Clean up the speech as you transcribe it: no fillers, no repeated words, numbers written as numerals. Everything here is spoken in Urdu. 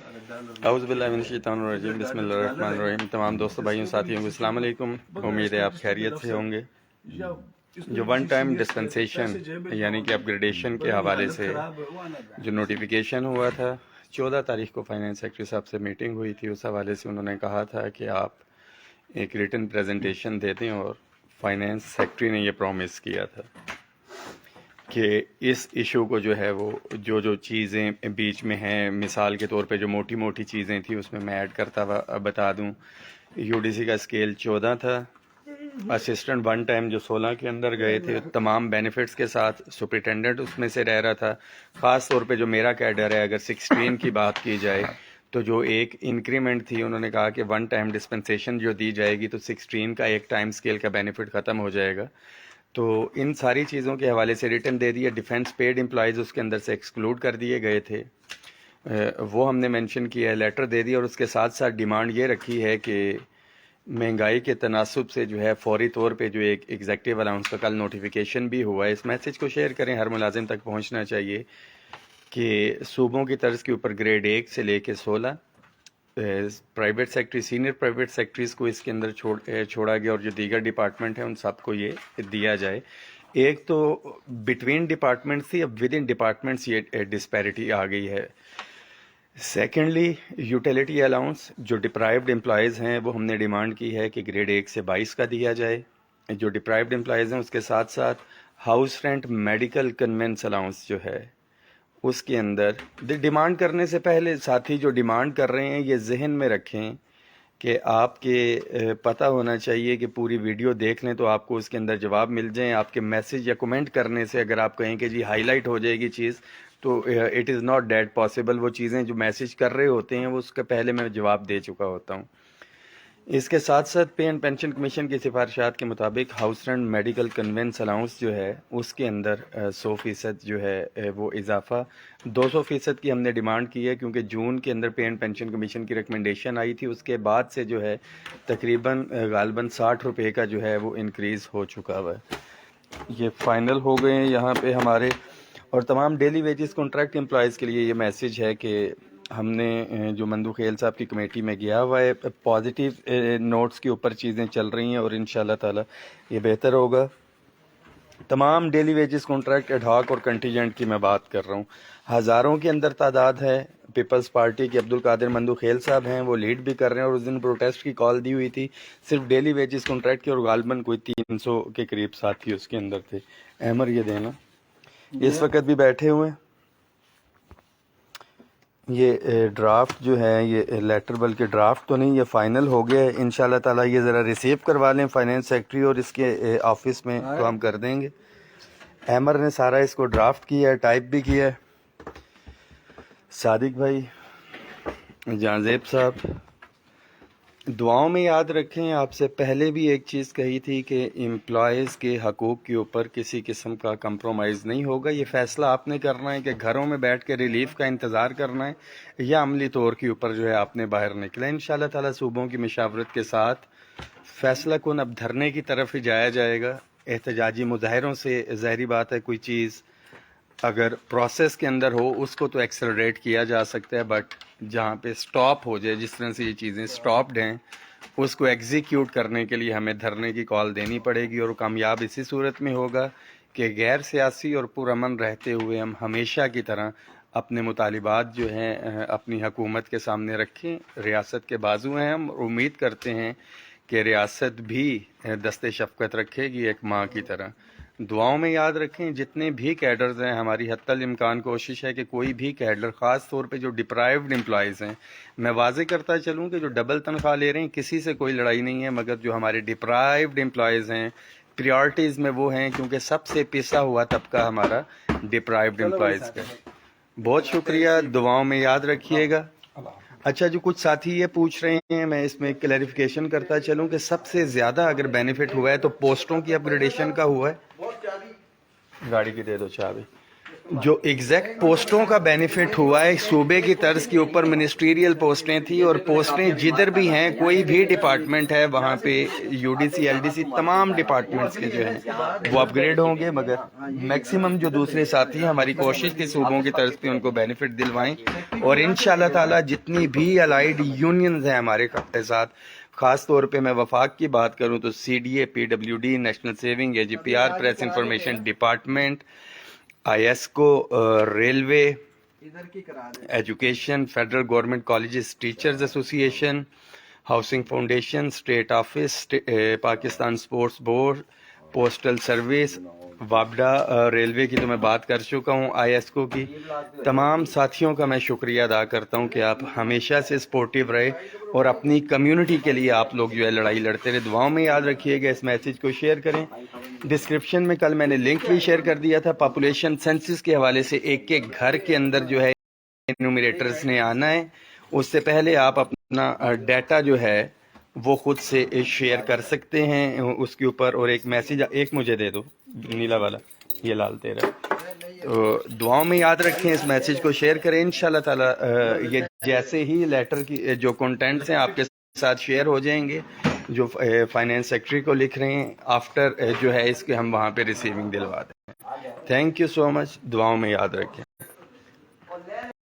اعوذ باللہ من الشیطان الرجیم، بسم اللہ الرحمن الرحیم۔ تمام دوستوں بھائیوں ساتھیوں کو السلام علیکم، امید ہے آپ خیریت سے ہوں گے۔ جو ون ٹائم ڈسپنسیشن یعنی کہ اپ گریڈیشن کے حوالے سے جو نوٹیفیکیشن ہوا تھا، 14 تاریخ کو فائنانس سیکرٹری صاحب سے میٹنگ ہوئی تھی، اس حوالے سے انہوں نے کہا تھا کہ آپ ایک ریٹن پریزنٹیشن دے دیں، اور فائنانس سیکرٹری نے یہ پرومس کیا تھا کہ اس ایشو کو جو ہے وہ جو چیزیں بیچ میں ہیں، مثال کے طور پہ جو موٹی موٹی چیزیں تھیں اس میں ایڈ کرتا ہوا بتا دوں۔ یو ڈی سی کا اسکیل 14 تھا، اسسٹنٹ ون ٹائم جو 16 کے اندر گئے تھے تمام بینیفٹس کے ساتھ، سپرنٹینڈنٹ اس میں سے رہ رہا تھا۔ خاص طور پہ جو میرا کیڈر ہے، اگر 16 کی بات کی جائے تو جو ایک انکریمنٹ تھی، انہوں نے کہا کہ ون ٹائم ڈسپنسیشن جو دی جائے گی تو 16 کا ایک ٹائم اسکیل کا بینیفٹ ختم ہو جائے گا۔ تو ان ساری چیزوں کے حوالے سے ریٹن دے دیا۔ ڈیفینس پیڈ امپلائیز اس کے اندر سے ایکسکلوڈ کر دیے گئے تھے، وہ ہم نے مینشن کیا ہے، لیٹر دے دیا، اور اس کے ساتھ ساتھ ڈیمانڈ یہ رکھی ہے کہ مہنگائی کے تناسب سے جو ہے فوری طور پہ جو ایک ایگزیکٹو الاؤنس کا کل نوٹیفیکیشن بھی ہوا ہے، اس میسج کو شیئر کریں، ہر ملازم تک پہنچنا چاہیے کہ صوبوں کی طرز کے اوپر گریڈ 1 سے لے کے 16 private secretary, senior private secretaries کو اس کے اندر چھوڑا گیا، اور جو دیگر ڈپارٹمنٹ ہیں ان سب کو یہ دیا جائے۔ ایک تو بٹوین ڈپارٹمنٹس تھی، اب ود ان ڈپارٹمنٹس یہ ڈسپیرٹی آ گئی ہے۔ سیکنڈلی، یوٹیلیٹی الاؤنس جو ڈپرائیوڈ امپلائیز ہیں وہ ہم نے ڈیمانڈ کی ہے کہ گریڈ 1 سے 22 کا دیا جائے۔ جو ڈپرائیوڈ امپلائیز ہیں اس کے ساتھ ساتھ house rent, medical conveyance allowance جو ہے اس کے اندر ڈیمانڈ کرنے سے پہلے ساتھی جو ڈیمانڈ کر رہے ہیں یہ ذہن میں رکھیں کہ آپ کے پتہ ہونا چاہیے کہ پوری ویڈیو دیکھ لیں تو آپ کو اس کے اندر جواب مل جائیں۔ آپ کے میسج یا کمنٹ کرنے سے اگر آپ کہیں کہ جی ہائی لائٹ ہو جائے گی چیز، تو it is not that possible. وہ چیزیں جو میسج کر رہے ہوتے ہیں وہ اس کے پہلے میں جواب دے چکا ہوتا ہوں۔ اس کے ساتھ ساتھ پے اینڈ پینشن کمیشن کی سفارشات کے مطابق house rent, medical conveyance allowance جو ہے اس کے اندر 100% جو ہے وہ اضافہ 200% کی ہم نے ڈیمانڈ کی ہے، کیونکہ جون کے اندر پے اینڈ پینشن کمیشن کی ریکمنڈیشن آئی تھی، اس کے بعد سے جو ہے تقریباً غالباً 60 روپے کا جو ہے وہ انکریز ہو چکا ہوا ہے۔ یہ فائنل ہو گئے ہیں یہاں پہ ہمارے، اور تمام ڈیلی ویجز کانٹریکٹ امپلائیز کے لیے یہ میسج ہے کہ ہم نے جو مندو خیل صاحب کی کمیٹی میں گیا ہوا ہے، پازیٹیو نوٹس کے اوپر چیزیں چل رہی ہیں، اور انشاءاللہ تعالی یہ بہتر ہوگا۔ تمام daily wages contract ad hoc اور کنٹیجنٹ کی میں بات کر رہا ہوں، ہزاروں کے اندر تعداد ہے۔ پیپلز پارٹی کے عبدالقادر مندو خیل صاحب ہیں، وہ لیڈ بھی کر رہے ہیں، اور اس دن پروٹیسٹ کی کال دی ہوئی تھی صرف ڈیلی ویجز کانٹریکٹ کی، اور غالباً کوئی 300 کے قریب ساتھی اس کے اندر تھے۔ احمر یہ دینا، اس وقت بھی بیٹھے ہوئے ہیں۔ یہ ڈرافٹ جو ہے، یہ لیٹر بلکہ ڈرافٹ تو نہیں، یہ فائنل ہو گیا ہے انشاءاللہ تعالیٰ۔ یہ ذرا ریسیو کروا لیں فائنانس سیکرٹری اور اس کے آفس میں، تو ہم کر دیں گے۔ احمر نے سارا اس کو ڈرافٹ کیا ہے، ٹائپ بھی کیا ہے۔ صادق بھائی، جہاں زیب صاحب، دعاؤں میں یاد رکھیں، آپ سے پہلے بھی ایک چیز کہی تھی کہ امپلائیز کے حقوق کے اوپر کسی قسم کا کمپرومائز نہیں ہوگا۔ یہ فیصلہ آپ نے کرنا ہے کہ گھروں میں بیٹھ کے ریلیف کا انتظار کرنا ہے یا عملی طور کے اوپر جو ہے آپ نے باہر نکلا ہے۔ انشاءاللہ تعالیٰ صوبوں کی مشاورت کے ساتھ فیصلہ کن اب دھرنے کی طرف ہی جایا جائے گا۔ احتجاجی مظاہروں سے ظاہری بات ہے کوئی چیز اگر پروسیس کے اندر ہو اس کو تو ایکسلریٹ کیا جا سکتا ہے، بٹ جہاں پہ سٹاپ ہو جائے، جس طرح سے یہ چیزیں سٹاپڈ ہیں، اس کو ایگزیکیوٹ کرنے کے لیے ہمیں دھرنے کی کال دینی پڑے گی، اور کامیاب اسی صورت میں ہوگا کہ غیر سیاسی اور پرامن رہتے ہوئے ہم ہمیشہ کی طرح اپنے مطالبات جو ہیں اپنی حکومت کے سامنے رکھیں۔ ریاست کے بازو ہیں ہم، اور امید کرتے ہیں کہ ریاست بھی دست شفقت رکھے گی ایک ماں کی طرح۔ دعاؤں میں یاد رکھیں، جتنے بھی کیڈرز ہیں، ہماری حتی الامکان کوشش ہے کہ کوئی بھی کیڈر، خاص طور پہ جو ڈپرائیوڈ امپلائیز ہیں، میں واضح کرتا چلوں کہ جو ڈبل تنخواہ لے رہے ہیں کسی سے کوئی لڑائی نہیں ہے، مگر جو ہمارے ڈپرائیوڈ امپلائیز ہیں پریورٹیز میں وہ ہیں، کیونکہ سب سے پسا ہوا طبقہ ہمارا ڈپرائیوڈ امپلائیز کا۔ بہت شکریہ، دعاؤں میں یاد رکھیے گا۔ اچھا، جو کچھ ساتھی یہ پوچھ رہے ہیں، میں اس میں کلیریفیکیشن کرتا چلوں کہ سب سے زیادہ اگر بینیفٹ ہوا ہے تو پوسٹوں کی اپ گریڈیشن کا ہوا ہے۔ گاڑی کی دے دو چابی۔ جو ایگزیکٹ پوسٹوں کا بینیفٹ ہوا ہے صوبے کی طرز کے اوپر منسٹریل پوسٹیں تھیں، اور پوسٹیں جدھر بھی ہیں کوئی بھی ڈپارٹمنٹ ہے وہاں پہ U D C L D C تمام ڈپارٹمنٹس کے جو ہیں وہ اپ گریڈ ہوں گے، مگر میکسیمم جو دوسرے ساتھی ہیں ہماری کوشش کے صوبوں کی طرز پہ ان کو بینیفٹ دلوائیں، اور انشاءاللہ تعالی جتنی بھی الائیڈ یونینز ہیں ہمارے ساتھ، خاص طور پہ میں وفاق کی بات کروں تو C D A, P W D, national saving, A G P R, press information department, I S کو، railway, education, federal government colleges teachers association, housing foundation, state office, Pakistan sports board, postal service, وابڈا، ریلوے کی تو میں بات کر چکا ہوں، آئی ایس کو کی تمام ساتھیوں کا میں شکریہ ادا کرتا ہوں کہ آپ ہمیشہ سے سپورٹیو رہے اور اپنی کمیونٹی کے لیے آپ لوگ جو ہے لڑائی لڑتے رہے. دعاؤں میں یاد رکھیے گا. اس میسیج کو شیئر کریں. ڈسکرپشن میں کل میں نے لنک بھی شیئر کر دیا تھا. پاپولیشن سینسس کے حوالے سے ایک ایک گھر کے اندر جو ہے انومریٹرز نے آنا ہے. اس سے پہلے آپ اپنا ڈیٹا جو ہے وہ خود سے شیئر کر سکتے ہیں اس کے اوپر. اور ایک میسیج ایک مجھے دے دو نیلا والا، یہ لال تیرا. تو دعاؤں میں یاد رکھیں، اس میسیج کو شیئر کریں. انشاءاللہ تعالی یہ جیسے ہی لیٹر کی جو کنٹینٹس ہیں آپ کے ساتھ شیئر ہو جائیں گے، جو فائنینس سیکٹری کو لکھ رہے ہیں، آفٹر جو ہے اس کے ہم وہاں پہ ریسیونگ دلوا دیں. تھینک یو سو مچ. دعاؤں میں یاد رکھیں.